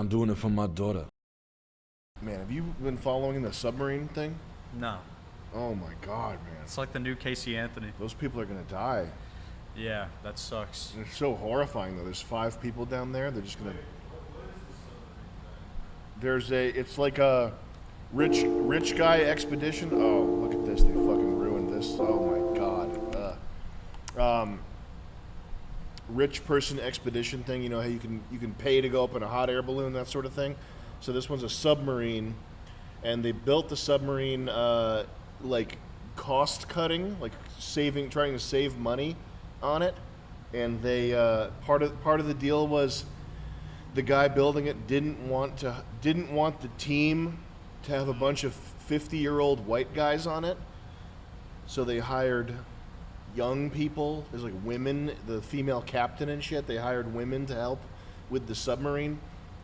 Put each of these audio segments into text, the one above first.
I'm doing it for my daughter. Man, have you been following the submarine thing? No. Oh my God, man. It's like the new Casey Anthony. Those people are gonna die. Yeah, that sucks. It's so horrifying though. There's 5 people down there. They're just gonna. It's like a rich guy expedition. Oh, look at this. They fucking ruined this. Oh my God. Rich person expedition thing. You know how you can pay to go up in a hot air balloon, that sort of thing. So this one's a submarine, and they built the submarine like cost cutting, like trying to save money on it. And they part of the deal was the guy building it didn't want the team to have a bunch of 50-year-old white guys on it, so they hired young people. There's like women, the female captain and shit. They hired women to help with the submarine,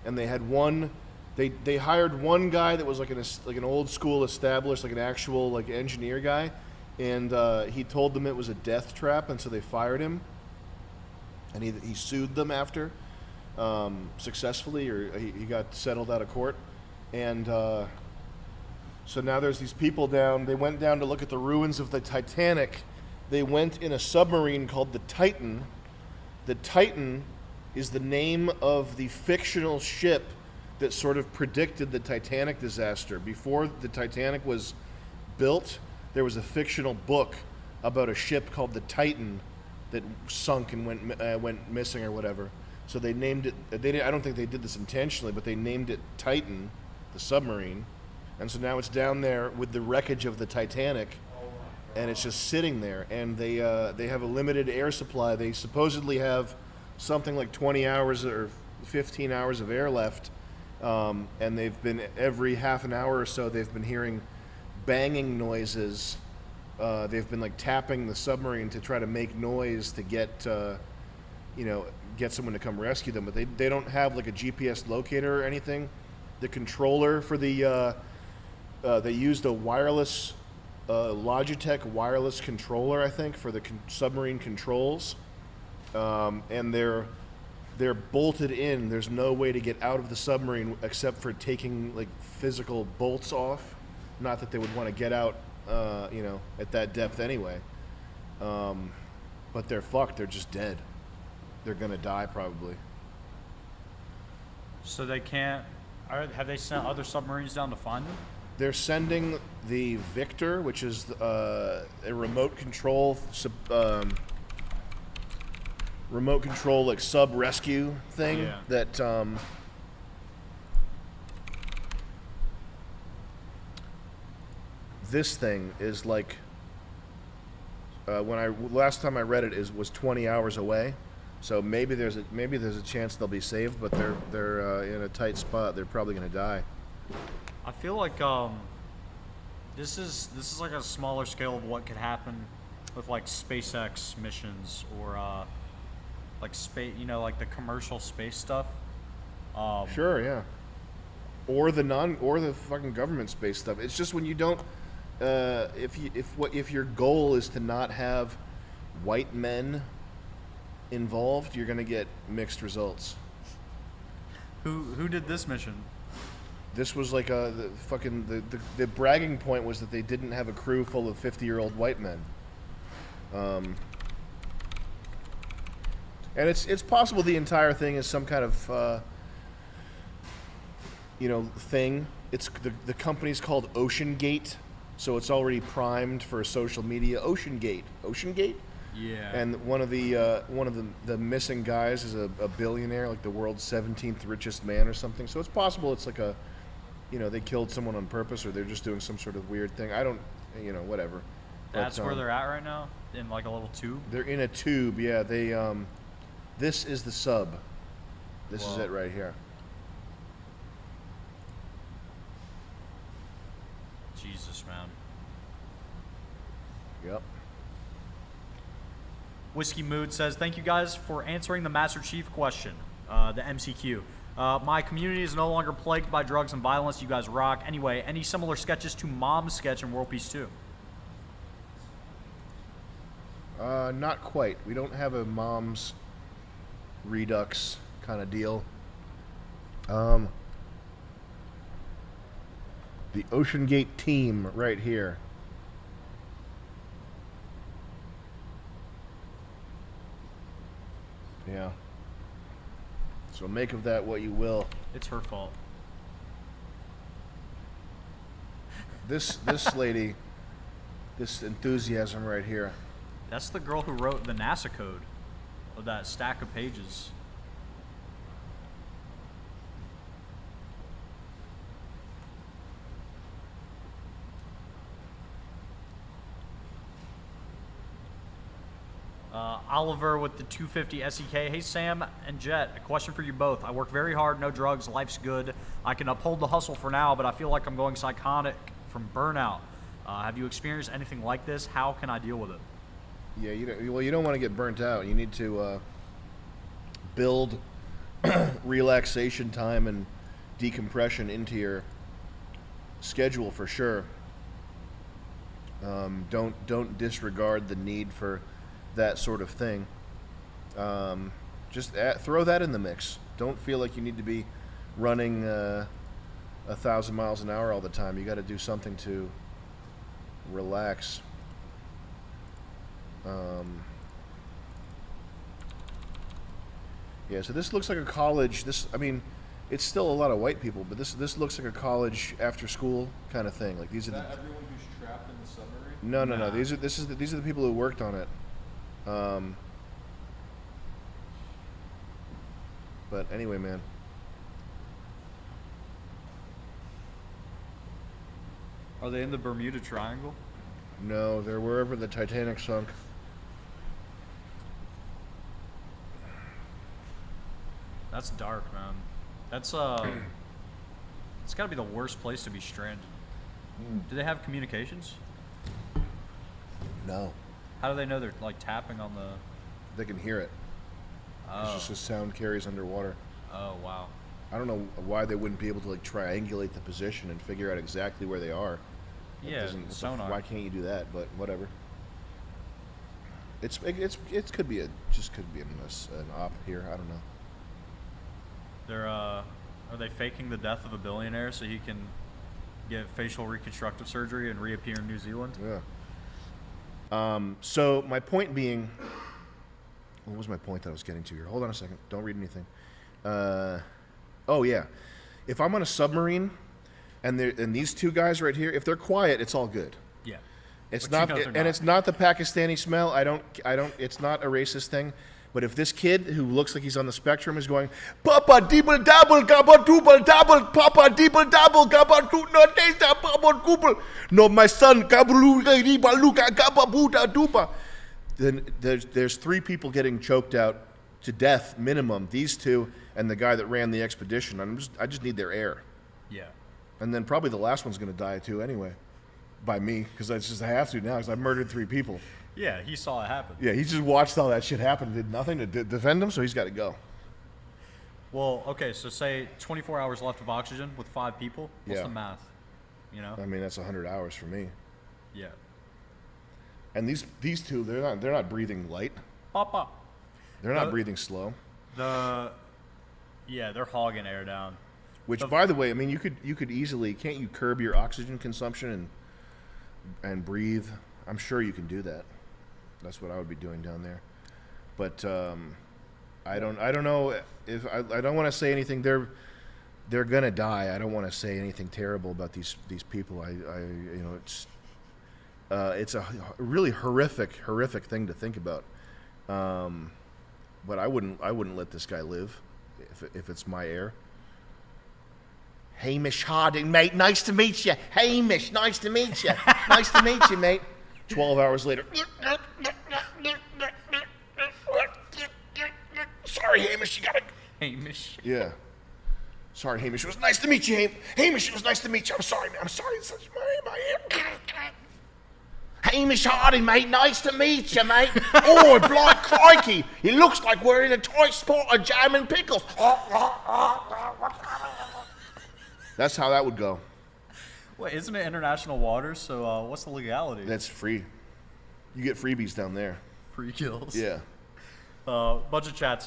and they had one. They hired one guy that was like an old school established, like an actual like engineer guy, and he told them it was a death trap, and so they fired him. And he sued them after successfully, or he got settled out of court, and so now there's these people down. They went down to look at the ruins of the Titanic. They went in a submarine called the Titan. The Titan is the name of the fictional ship that sort of predicted the Titanic disaster. Before the Titanic was built, there was a fictional book about a ship called the Titan that sunk and went missing or whatever. So they named it. I don't think they did this intentionally, but they named it Titan, the submarine, and so now it's down there with the wreckage of the Titanic, and it's just sitting there. And they have a limited air supply. They supposedly have something like 20 hours or 15 hours of air left. And they've been, every half an hour or so, they've been hearing banging noises. They've been like tapping the submarine to try to make noise to get someone to come rescue them. But they don't have like a GPS locator or anything. The controller for they used a wireless, Logitech wireless controller, I think, for the submarine controls. And they're bolted in. There's no way to get out of the submarine except for taking like physical bolts off. Not that they would want to get out, at that depth anyway. But they're fucked. They're just dead. They're gonna die probably. So they can't. Have they sent other submarines down to find them? They're sending the Victor, which is a remote control like sub rescue thing. Yeah. That this thing is like last time I read it was 20 hours away, so maybe there's a chance they'll be saved, but they're in a tight spot. They're probably gonna die. I feel like this is like a smaller scale of what could happen with like SpaceX missions or like space, like the commercial space stuff. Sure, yeah. Or the fucking government space stuff. It's just when you don't, if your goal is to not have white men involved, you're gonna get mixed results. Who did this mission? This was like the bragging point was that they didn't have a crew full of 50-year-old white men. And it's possible the entire thing is some kind of thing. It's the company's called Oceangate, so it's already primed for social media. Oceangate. Yeah. And one of the missing guys is a billionaire, like the world's 17th richest man or something. So it's possible it's like they killed someone on purpose, or they're just doing some sort of weird thing. I don't, whatever. That's where they're at right now, in like a little tube. They're in a tube. Yeah. They this is the sub. This is it right here. Jesus, man. Yep. Whiskey Mood says, thank you guys for answering the Master Chief question, the MCQ. My community is no longer plagued by drugs and violence. You guys rock. Anyway, any similar sketches to Mom's sketch in World Peace 2? Not quite. We don't have a Mom's Redux kind of deal. The Oceangate team right here. Yeah. So make of that what you will. It's her fault. This lady, this enthusiasm right here. That's the girl who wrote the NASA code of that stack of pages. Oliver with the 250 SEK. Hey, Sam and Jet, a question for you both. I work very hard, no drugs, life's good. I can uphold the hustle for now, but I feel like I'm going psychotic from burnout. Have you experienced anything like this? How can I deal with it? Yeah, you don't want to get burnt out. You need to build relaxation time and decompression into your schedule for sure. Don't disregard the need for that sort of thing. Just throw that in the mix. Don't feel like you need to be running 1,000 miles an hour all the time. You got to do something to relax. Yeah, so this looks like a college. It's still a lot of white people, but this looks like a college after school kind of thing. Like these are everyone who's trapped in the submarine? No. These are the people who worked on it. But anyway, man. Are they in the Bermuda Triangle? No, they're wherever the Titanic sunk. That's dark, man. That's it's got to be the worst place to be stranded. Do they have communications? No, How do they know they're like tapping on the? they can hear it. It's just the sound carries underwater. Oh wow. I don't know why they wouldn't be able to like triangulate the position and figure out exactly where they are. Yeah, sonar. Why can't you do that? But whatever. It could be an op here. I don't know. They're are they faking the death of a billionaire so he can get facial reconstructive surgery and reappear in New Zealand? Yeah. So my point being, what was my point that I was getting to here? Hold on a second. Don't read anything. Oh yeah, if I'm on a submarine, and these two guys right here, if they're quiet, it's all good. Yeah. It's But you not, know they're and not. it's not the Pakistani smell. I don't. It's not a racist thing. But if this kid who looks like he's on the spectrum is going, Papa dibble dabble gabba double dabble, Papa dibble dabble gabba do no taste Papa google, no my son gablu riba luka gabba buddha dupa. Then there's three people getting choked out to death minimum. These two and the guy that ran the expedition. I just need their air. Yeah. And then probably the last one's going to die too anyway, by me, because I have to now because I've murdered three people. Yeah, he saw it happen. Yeah, he just watched all that shit happen, did nothing to defend him, so he's got to go. Well, okay, so say 24 hours left of oxygen with 5 people. What's Yeah. the math? You know? I mean, that's 100 hours for me. Yeah. And these two, they're not breathing light. Papa. They're not breathing slow. Yeah, they're hogging air down. Which, by the way, I mean, you could easily, can't you curb your oxygen consumption and breathe? I'm sure you can do that. That's what I would be doing down there. But I don't know if I don't want to say anything. They're gonna die. I don't want to say anything terrible about these people. It's a really horrific thing to think about. But I wouldn't let this guy live if it's my heir. Hamish Harding, mate. Nice to meet you. Hamish, nice to meet you. Nice to meet you, mate. 12 hours later. Sorry, Hamish, you gotta... Hamish. Yeah. Sorry, Hamish. It was nice to meet you, Hamish. It was nice to meet you. I'm sorry, man. I'm sorry. It's such my Hamish Harding, mate. Nice to meet you, mate. Oh, blind crikey. It looks like we're in a tight spot of jam and pickles. That's how that would go. Wait, isn't it international waters? So what's the legality? That's free. You get freebies down there. Free kills. Yeah. Bunch of chats